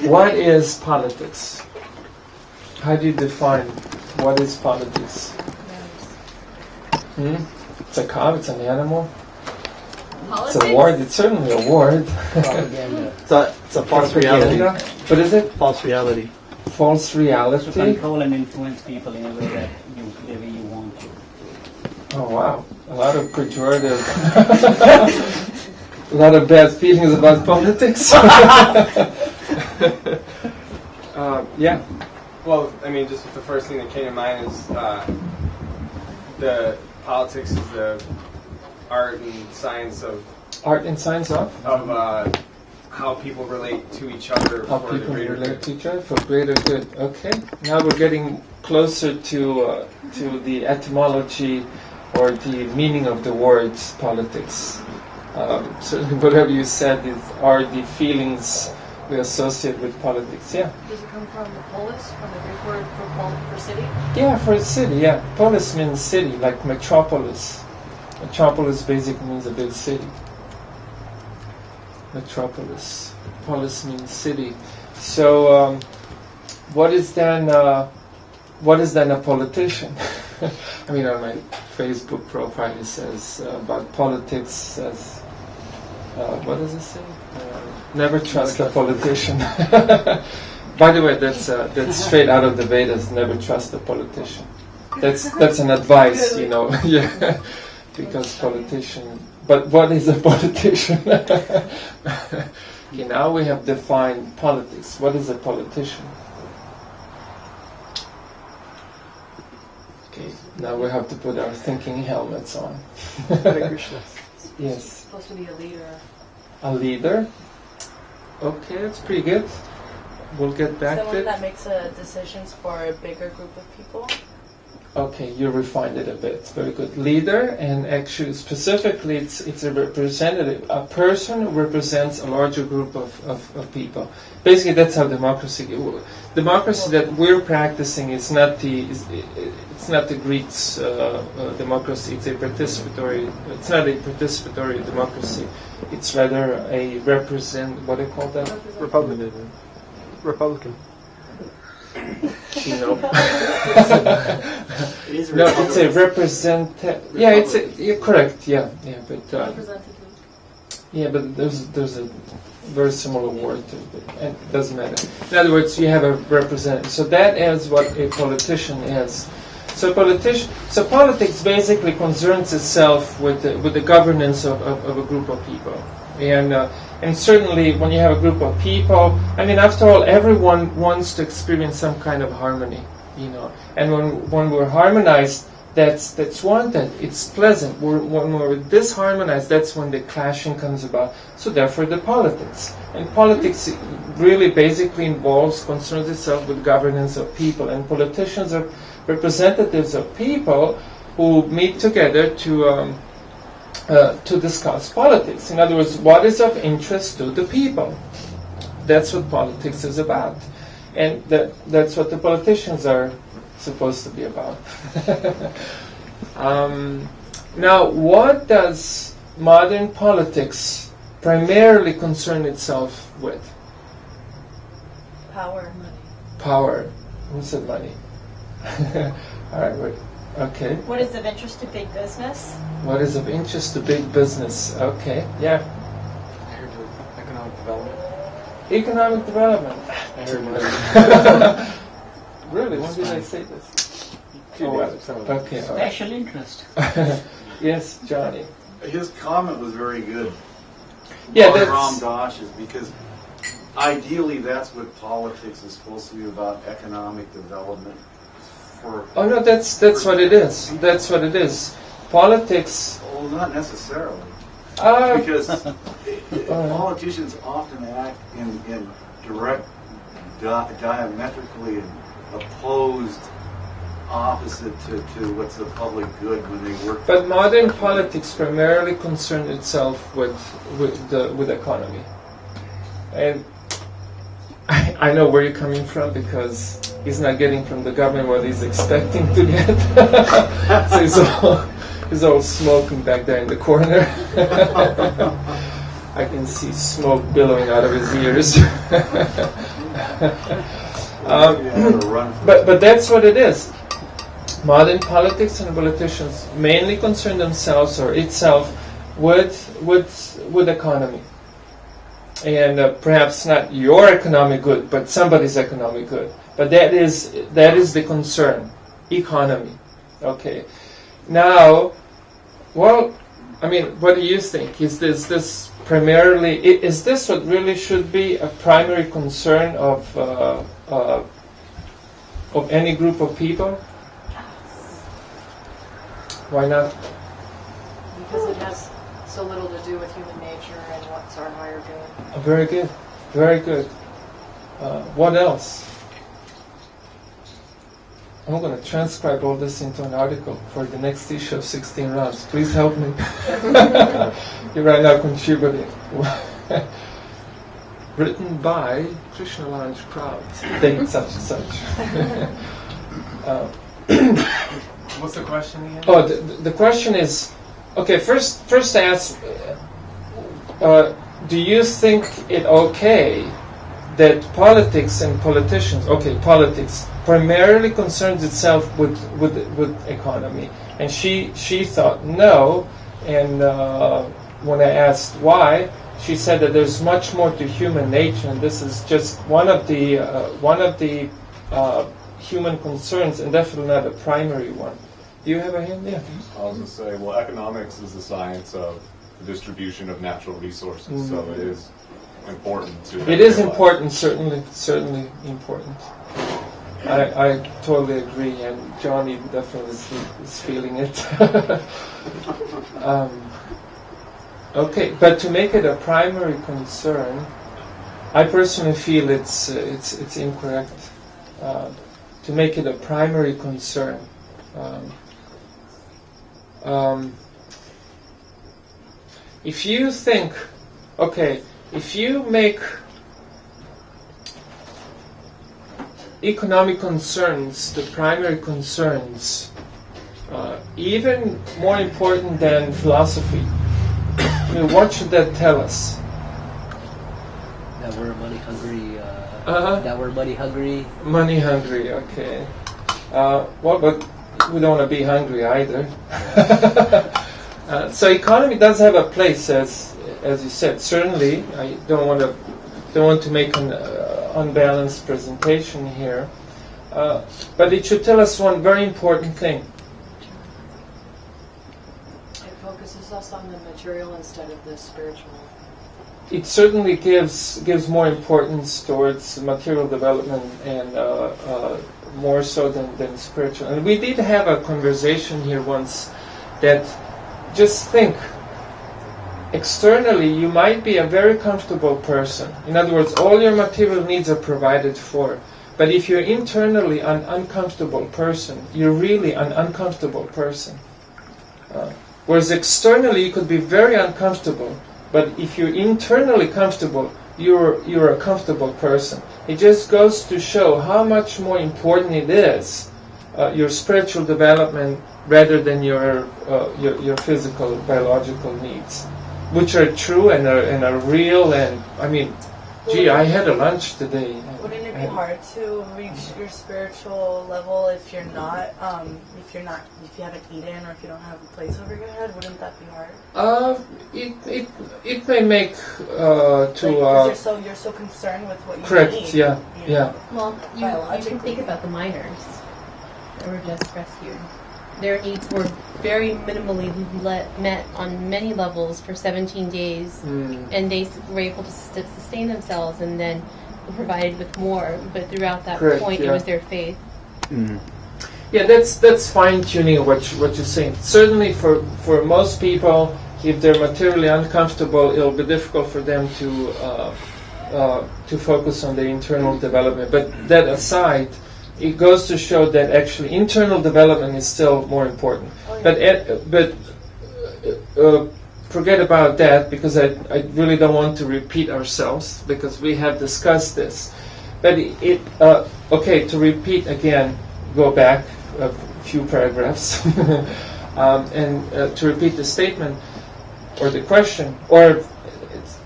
What is politics? How do you define what is politics? It's a cow, it's an animal. Politics? It's a word, it's certainly a word. Propaganda. It's a false reality. What is it? False reality. False reality? To control and influence people in a way that the way you want to. Oh wow, a lot of pejorative, a lot of bad feelings about politics. Yeah. Well, I mean, just the first thing that came to mind is the politics is the art and science of how people relate to each other How for the people greater relate good. to each other for greater good. Okay. Now we're getting closer to the etymology or the meaning of the words politics. Certainly, whatever you said are the feelings we associate with politics. Yeah. Does it come from the polis, from the Greek word for city? Yeah, for a city. Yeah, polis means city, like metropolis. Metropolis basically means a big city. Metropolis. Polis means city. So, what is then a politician? I mean, on my Facebook profile it says about politics says, what does it say? Never trust a politician. By the way, that's straight out of the Vedas. Never trust a politician. That's an advice, you know. Yeah, because politician. But what is a politician? Okay, now we have defined politics. What is a politician? Okay, now we have to put our thinking helmets on. Yes. Supposed to be a leader. A leader? Okay, that's pretty good. We'll get back to Someone it. that makes decisions for a bigger group of people. Okay, you refined it a bit. Very good. Leader, and actually specifically it's a representative, a person who represents a larger group of people. Basically that's how democracy that we're practicing is not the Greeks' democracy. It's not a participatory democracy. It's rather a what do you call that? Republican. No. It is No, it's a Yeah, you're correct. Yeah, but Representative. yeah, but there's a very similar word to it, but it doesn't matter. In other words, you have a representative. So that is what a politician is. So politics basically concerns itself with the governance of a group of people, and certainly when you have a group of people, I mean, after all, everyone wants to experience some kind of harmony, you know. And when we're harmonized, that's wanted. It's pleasant. When we're disharmonized, that's when the clashing comes about. So therefore, the politics. And politics really basically concerns itself with governance of people. And politicians are representatives of people who meet together to discuss politics. In other words, what is of interest to the people. That's what politics is about. And that's what the politicians are supposed to be about. Now, what does modern politics primarily concern itself with? Power. Power. Who said money? All right, wait. Okay. What is of interest to big business? What is of interest to big business? Okay, yeah. I heard economic development. Economic development. I heard Really? When did I say this? Oh, well. Okay, all right. Special interest. Yes, Johnny. His comment was very good. Yeah, on that's... Ram Dash's, because ideally that's what politics is supposed to be about, economic development. Oh no, that's what it is. That's what it is. Politics. Well, not necessarily. Because politicians often act in direct, diametrically opposed, opposite to what's the public good when they work. But modern politics primarily concern itself with economy, and I know where you're coming from because he's not getting from the government what he's expecting to get. So he's all smoking back there in the corner. I can see smoke billowing out of his ears. But that's what it is. Modern politics and politicians mainly concern themselves or itself with economy, and perhaps not your economic good, but somebody's economic good. But that is the concern, economy. Okay. Now, well, I mean, what do you think? Is this primarily? Is this what really should be a primary concern of any group of people? Why not? Because it has so little to do with human nature and what's our higher good. Very good, very good. What else? I'm going to transcribe all this into an article for the next issue of 16 Rounds. Please help me. You're right now contributing. Written by Krishna Lounge Crowd. Date such and such. What's the question again? Oh, the question is, okay, first ask, do you think it okay that politics and politicians, okay, politics primarily concerns itself with economy? And she thought no, and when I asked why, she said that there's much more to human nature, and this is just one of the human concerns, and definitely not a primary one. Do you have a hand? Yeah. I was going to say, well, economics is the science of the distribution of natural resources, so it is important to... It is important, certainly important. I totally agree, and Johnny definitely is feeling it. Okay, but to make it a primary concern, I personally feel it's incorrect. To make it a primary concern. If you think, okay, if you make economic concerns the primary concerns, even more important than philosophy, I mean, what should that tell us? That we're money hungry. That we're money hungry. Money hungry, okay. Well, but we don't want to be hungry either. So economy does have a place, as you said. Certainly, I don't want to make an unbalanced presentation here, but it should tell us one very important thing. It focuses us on the material instead of the spiritual. It certainly gives more importance towards material development and more so than spiritual. And we did have a conversation here once that, just think, externally you might be a very comfortable person. In other words, all your material needs are provided for. But if you're internally an uncomfortable person, you're really an uncomfortable person. Whereas externally you could be very uncomfortable, but if you're internally comfortable, you're a comfortable person. It just goes to show how much more important it is, your spiritual development rather than your physical, biological needs, which are true and are real. And I mean, gee, I had a lunch today. Wouldn't it be hard to reach your spiritual level if you haven't eaten or if you don't have a place over your head? Wouldn't that be hard? It may make because you're so concerned with what you correct. need. Yeah. Well, you can think about the miners that were just rescued. Their needs were very minimally met on many levels for 17 days, and they were able to sustain themselves and then were provided with more. But throughout that point, it was their faith. Yeah, that's fine-tuning what you're saying. Certainly for most people, if they're materially uncomfortable, it'll be difficult for them to focus on their internal development. But that aside, it goes to show that actually internal development is still more important. But forget about that, because I really don't want to repeat ourselves, because we have discussed this. But okay, to repeat again, go back a few paragraphs, and to repeat the statement or the question, or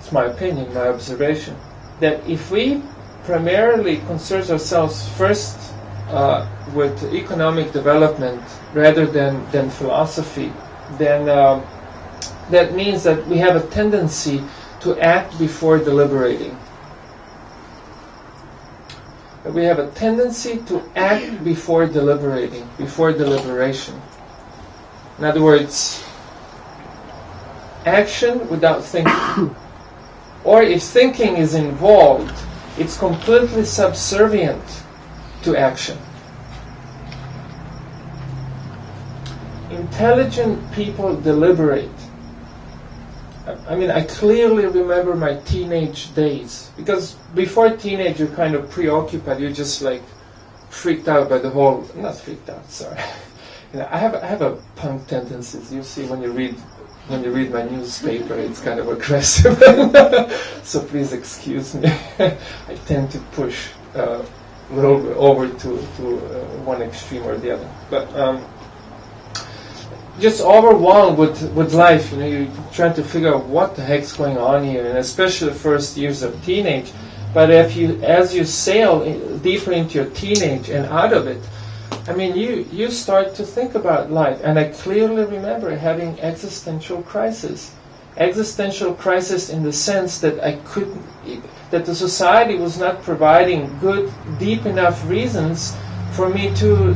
it's my opinion, my observation, that if we primarily concern ourselves first with economic development rather than philosophy, then that means that we have a tendency to act before deliberating. We have a tendency to act before deliberating, before deliberation. In other words, action without thinking. Or if thinking is involved, it's completely subservient to action. Intelligent people deliberate. I mean, I clearly remember my teenage days, because before teenage you're kind of preoccupied, you're just like freaked out by the whole, not freaked out, sorry. You know, I have a punk tendencies. You see when you read my newspaper, it's kind of aggressive. So please excuse me. I tend to push a little bit over to one extreme or the other. But just overwhelmed with life, you know, you're trying to figure out what the heck's going on here, and especially the first years of teenage. But as you sail deeper into your teenage and out of it, I mean, you start to think about life. And I clearly remember having existential crisis. Existential crisis in the sense that that the society was not providing good, deep enough reasons for me to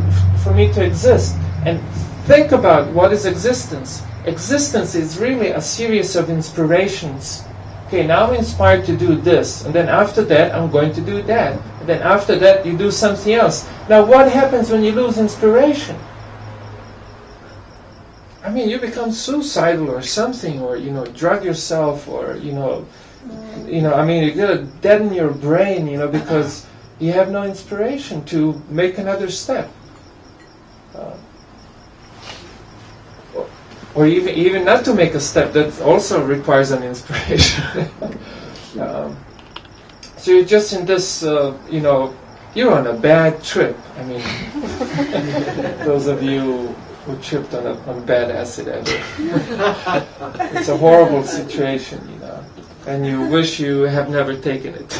exist. And think about what is existence. Existence is really a series of inspirations. Okay, now I'm inspired to do this, and then after that I'm going to do that. And then after that you do something else. Now what happens when you lose inspiration? I mean, you become suicidal or something, or you know, drug yourself, or you know, I mean, you get a deaden your brain, you know, because you have no inspiration to make another step. Or even not to make a step, that also requires an inspiration. So you're just in this, you know, you're on a bad trip. I mean, those of you who tripped on bad acid ever. It's a horrible situation, you know, and you wish you have never taken it.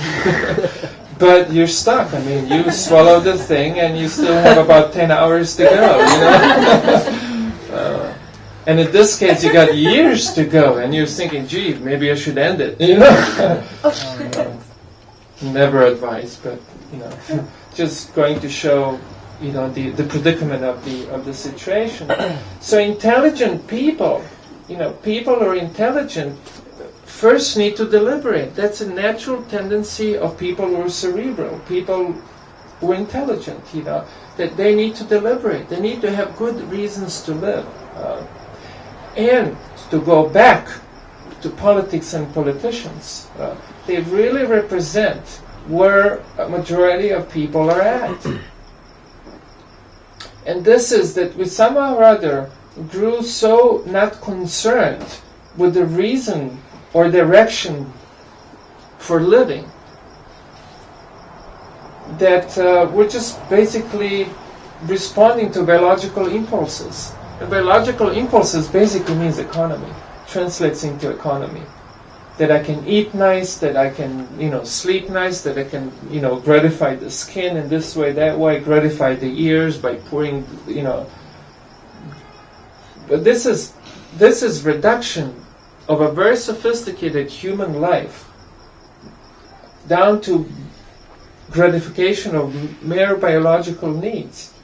But you're stuck. I mean, you swallow the thing and you still have about 10 hours to go, you know. And in this case, you got years to go, and you're thinking, gee, maybe I should end it, you know. Never advise, but, you know, just going to show, you know, the predicament of the situation. So intelligent people, you know, people who are intelligent first need to deliberate. That's a natural tendency of people who are cerebral, people who are intelligent, you know, that they need to deliberate. They need to have good reasons to live. And to go back to politics and politicians, they really represent where a majority of people are at. And this is that we somehow or other grew so not concerned with the reason or direction for living that we're just basically responding to biological impulses. And biological impulses basically means economy, translates into economy. That I can eat nice, that I can, you know, sleep nice, that I can, you know, gratify the skin in this way, that way, gratify the ears by pouring, you know. But this is reduction of a very sophisticated human life down to gratification of mere biological needs.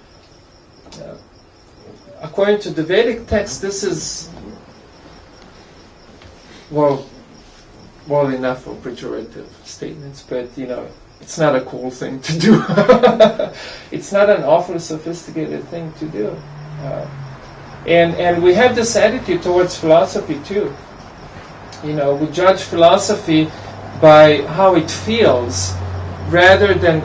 According to the Vedic text, this is, well enough for pejorative statements, but, you know, it's not a cool thing to do. It's not an awfully sophisticated thing to do. And we have this attitude towards philosophy too. You know, we judge philosophy by how it feels rather than